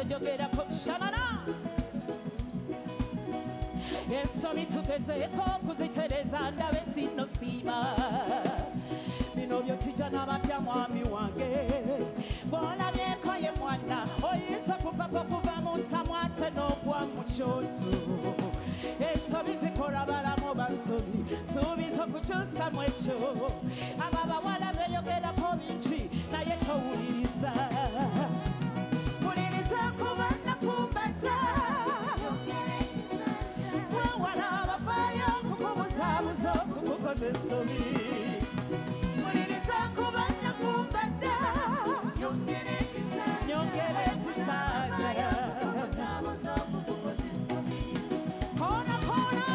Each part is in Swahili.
njogera shanana ensobi tugezeeko kuzitereza ndabe tinosiima bino byo kijja n'abapya mwami wange bw'olabyeko ye mwana oyinza kuvako kuva mu ntamu ate n'ogwa mu kyoto ensobi zikola balamu bansobi suubiza okukyusamu ekyo abo abawala beeyogerako bingi naye towuliriza wuliriza kuba nafumbata wewala abafaayo kukubuzaabuza okukukoza ensobi wuliriza kuba nafumbata nyongera ekisanja kona kona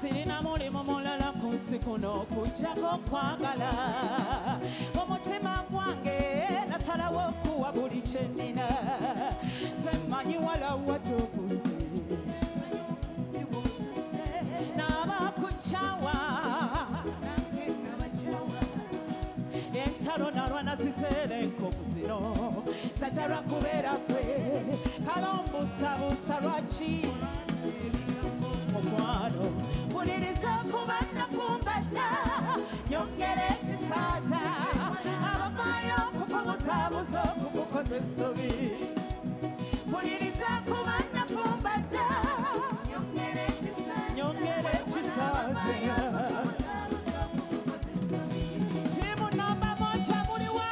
sirina mulimu mulala ku nsi kuno okujjako kwagala omutima gwange nasalawo okuwa buli kye nnina nze mmanyi walawa gyokunze n'abakukyawa entalo nalwana ziseera enkovu zino sajja lwakubeera kwe kalombusabusa lwaki omukwano wuliriza kuba nafumbata nyongera ekisanja abafaayo okukubuzaabuza okukukoza ensobi wuliriza kuba nafumbata nyongera ekisanja timu namba moja muliwa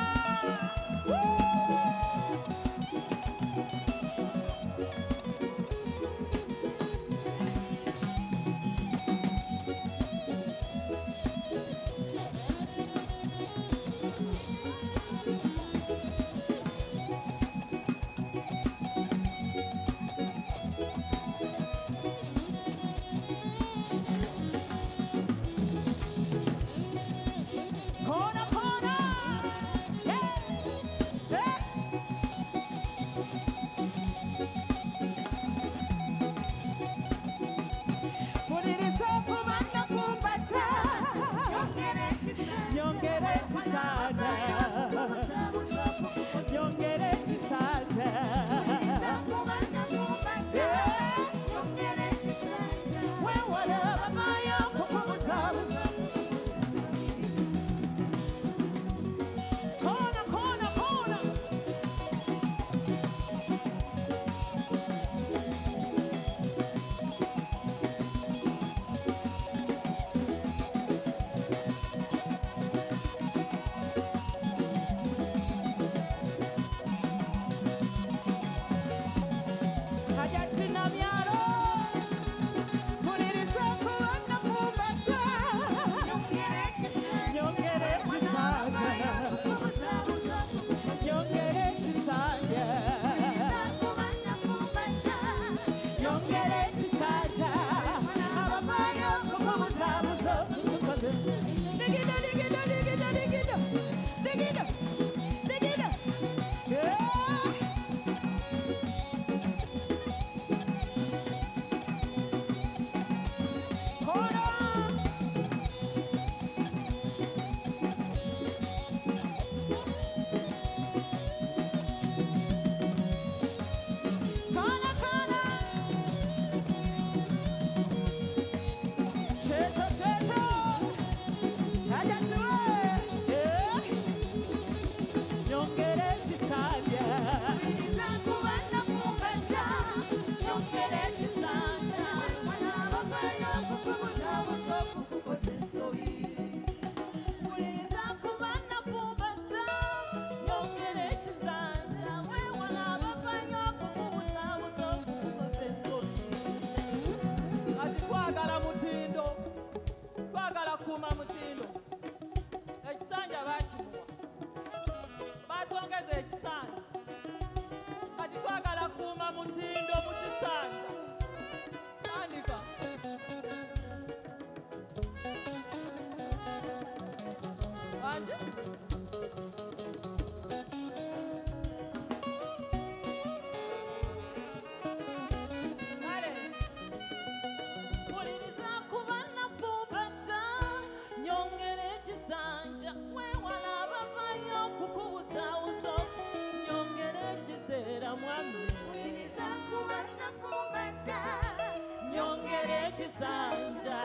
ekisanja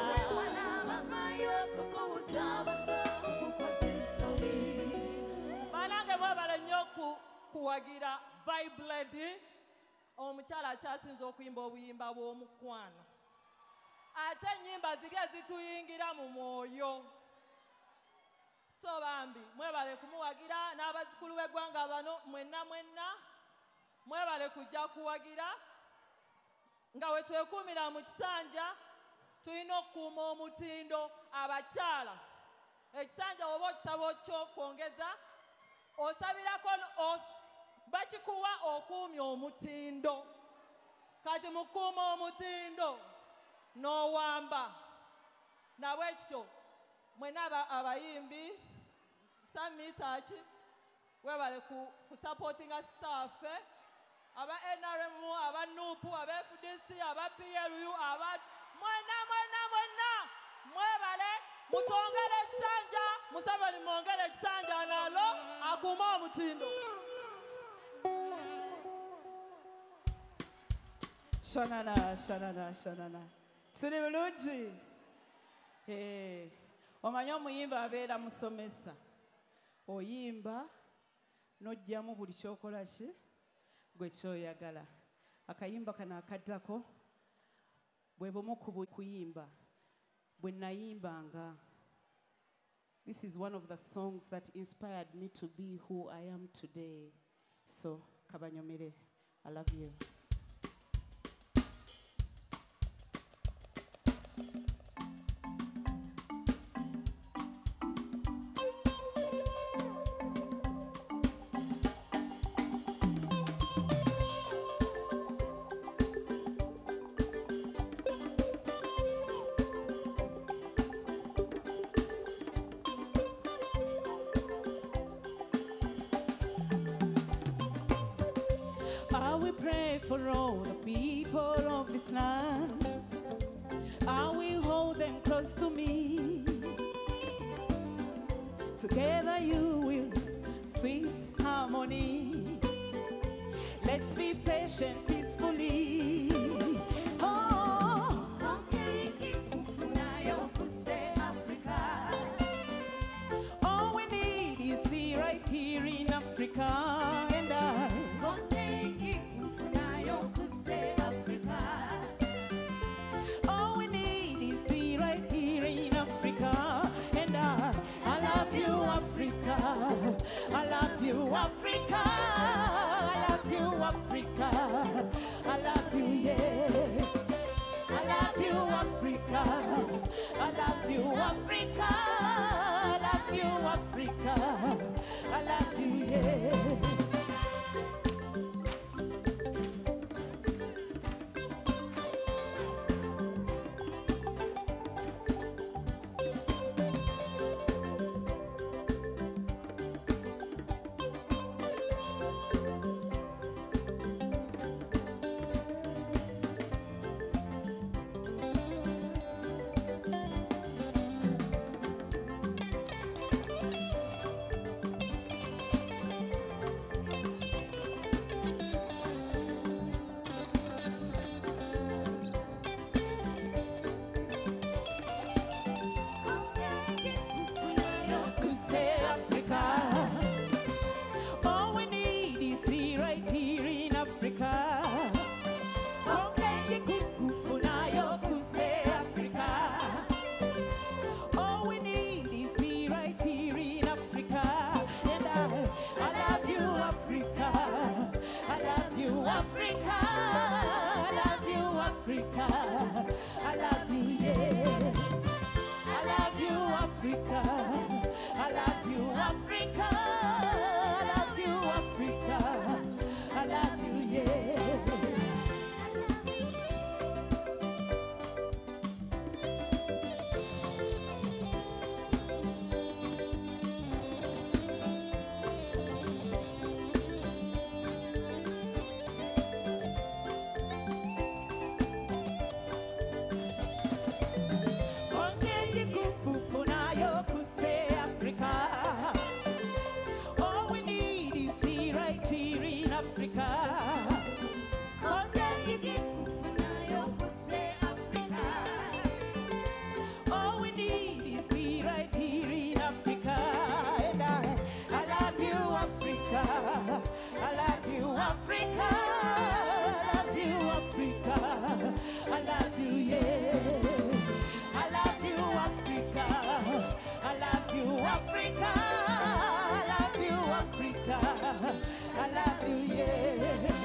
banange mwebale nnyo kuwagira Vibrant omukyala akyasinza okuyimba obuyimba bw'omukwano ate ennyimba ziri ezituyingira mu mwoyo so bambi mwebale kumuwagira n'abazzukulu b'eggwanga bano mwenna mwebale kujja kuwagira nga we twekuumira mu kisanja tulina okukuuma omutindo abakyala ekisanja oba okisaba okyokwongeza osabirako bakikuwa okuumya omutindo kati mukuuma omutindo n'owamba nabwe ekityo mwena abayimbi samisaaki webale kusapootinga staffe aba NRM aba NUP aba FDC aba PLU mwena mwebale mutongere ekisanja Museveni mwongere ekisanja nalo akuuma omutindo Shanana. Tuli bulungi. Omanyi omuyimba abeera musomesa. Oyimba n'ojjamu buli kyokola ki gwe kyoyagala. Akayimba kano akaddako bwe bumu ku kuyimba bwe nayimbanga. This is one of the songs that inspired me to be who I am today. So, kabanyomere, I love you. For all the people of this land, I will hold them close to me. Together you will sweet harmony. Let's be patient peacefully. Oh, all we need is the right here in Africa. And I love you, yeah.